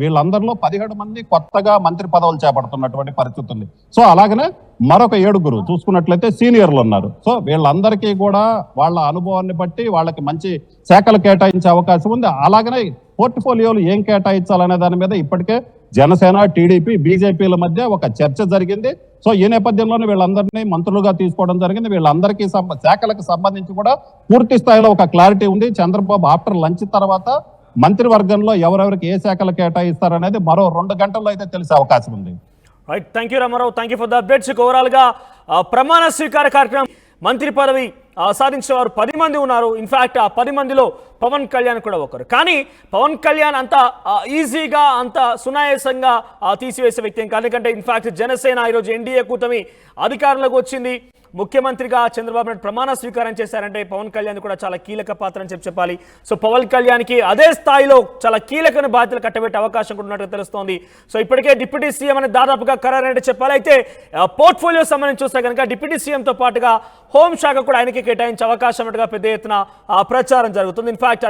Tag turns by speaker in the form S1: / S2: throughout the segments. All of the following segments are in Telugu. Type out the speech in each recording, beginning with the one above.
S1: వీళ్ళందరిలో 17 మంది కొత్తగా మంత్రి పదవులు చేపడుతున్నటువంటి పరిస్థితి ఉంది. సో అలాగనే మరొక 7 చూసుకున్నట్లయితే సీనియర్లు ఉన్నారు. సో వీళ్ళందరికీ కూడా వాళ్ళ అనుభవాన్ని బట్టి వాళ్ళకి మంచి శాఖలు కేటాయించే అవకాశం ఉంది. అలాగనే పోర్ట్ఫోలియోలు ఏం కేటాయించాలనే దాని మీద ఇప్పటికే జనసేన, టీడీపీ, బీజేపీల మధ్య ఒక చర్చ జరిగింది. సో ఈ నేపథ్యంలోనే వీళ్ళందరినీ మంత్రులుగా తీసుకోవడం జరిగింది. వీళ్ళందరికీ శాఖలకు సంబంధించి కూడా పూర్తి స్థాయిలో ఒక క్లారిటీ ఉంది. చంద్రబాబు ఆఫ్టర్ లంచ్ తర్వాత మంత్రివర్గంలో ఎవరెవరికి ఏ శాఖలు కేటాయిస్తారనేది మరో 2 గంటల్లో అయితే తెలిసే అవకాశం ఉంది.
S2: Right, thank you Ramarao, thank you for the updates. Overall గా ప్రమాణ స్వీకార కార్యక్రమం మంత్రి పదవి సాధించిన వారు 10 మంది ఉన్నారు. ఇన్ఫాక్ట్ ఆ 10 మందిలో పవన్ కళ్యాణ్ కూడా ఒకరు. కానీ పవన్ కళ్యాణ్ అంత ఈజీగా అంత సునాయాసంగా తీసివేసే వ్యక్తి ఏం కాదు. ఎందుకంటే ఇన్ఫాక్ట్ జనసేన ఈరోజు ఎన్డీఏ కూటమి అధికారంలోకి వచ్చింది. ముఖ్యమంత్రిగా చంద్రబాబు నాయుడు ప్రమాణ స్వీకారం చేశారంటే పవన్ కళ్యాణ్ కూడా చాలా కీలక పాత్ర అని చెప్పాలి. సో పవన్ కళ్యాణ్కి అదే స్థాయిలో చాలా కీలకమైన బాధ్యతలు కట్టబెట్టే అవకాశం కూడా ఉన్నట్టుగా తెలుస్తోంది. సో ఇప్పటికే డిప్యూటీ సీఎం అనేది దాదాపుగా ఖరారైనట్టు చెప్పాలి. అయితే పోర్ట్ఫోలియో సంబంధించి చూస్తే కనుక డిప్యూటీ సీఎంతో పాటుగా హోంశాఖ కూడా ఆయనకి కేటాయించే అవకాశం ఉన్నట్టుగా పెద్ద ఎత్తున ప్రచారం జరుగుతుంది. ఇన్ఫాక్ట్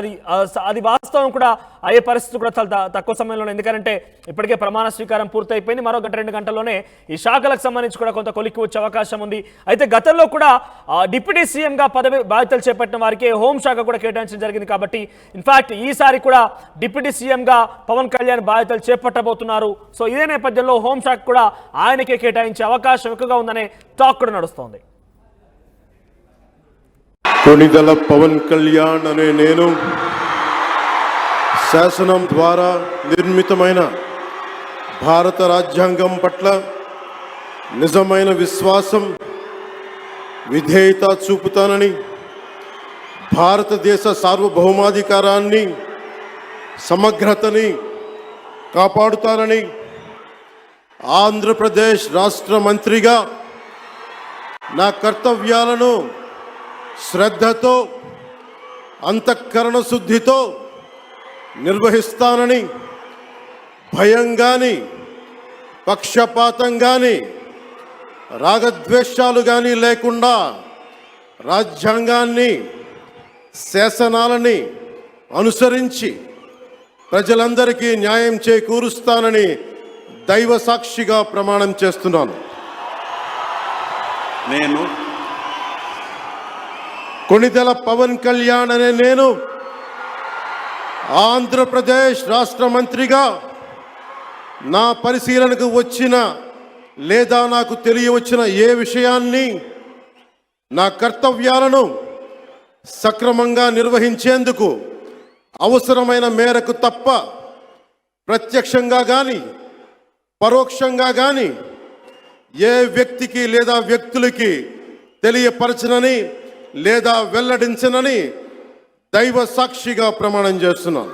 S2: అది వాస్తవం కూడా అయ్యే పరిస్థితి కూడా చాలా తక్కువ సమయంలోనే. ఎందుకంటే ఇప్పటికే ప్రమాణ స్వీకారం పూర్తయిపోయింది. మరో 1-2 గంటల్లోనే ఈ శాఖలకు సంబంధించి కూడా కొంత కొలిక్కి వచ్చే అవకాశం ఉంది. అయితే గతంలో కూడా డిప్యూటీ సీఎంగా పదవి బాధ్యతలు చేపట్టిన వారికి హోంశాఖ కూడా కేటాయించడం జరిగింది. కాబట్టి ఇన్ఫాక్ట్ ఈసారి కూడా డిప్యూటీ సీఎంగా పవన్ కళ్యాణ్ బాధ్యతలు చేపట్టబోతున్నారు. సో ఇదే నేపథ్యంలో హోంశాఖ కూడా ఆయనకే కేటాయించే అవకాశం ఎక్కువగా ఉందనే టాక్ కూడా నడుస్తోంది.
S3: కొణిదెల పవన్ కళ్యాణ్ అనే నేను శాసనం ద్వారా నిర్మితమైన భారత రాజ్యాంగం పట్ల నిజమైన విశ్వాసం, విధేయత చూపుతానని, భారతదేశ సార్వభౌమాధికారాన్ని, సమగ్రతని కాపాడుతానని, ఆంధ్రప్రదేశ్ రాష్ట్ర మంత్రిగా నా కర్తవ్యాలను శ్రద్ధతో, అంతఃకరణ శుద్ధితో నిర్వహిస్తానని, భయం కానీ, పక్షపాతం కానీ, రాగద్వేషాలు కానీ లేకుండా రాజ్యాంగాన్ని, శాసనాలని అనుసరించి ప్రజలందరికీ న్యాయం చేకూరుస్తానని దైవ సాక్షిగా ప్రమాణం చేస్తున్నాను. నేను కొణిదెల పవన్ కళ్యాణ్ అనే నేను ఆంధ్రప్రదేశ్ రాష్ట్ర మంత్రిగా నా పరిశీలనకు వచ్చిన లేదా నాకు తెలియవచ్చిన ఏ విషయాన్ని, నా కర్తవ్యాలను సక్రమంగా నిర్వహించేందుకు అవసరమైన మేరకు తప్ప ప్రత్యక్షంగా కానీ పరోక్షంగా కానీ ఏ వ్యక్తికి లేదా వ్యక్తులకి తెలియపరచనని లేదా వెల్లడించనని దైవ సాక్షిగా ప్రమాణం చేస్తున్నాను.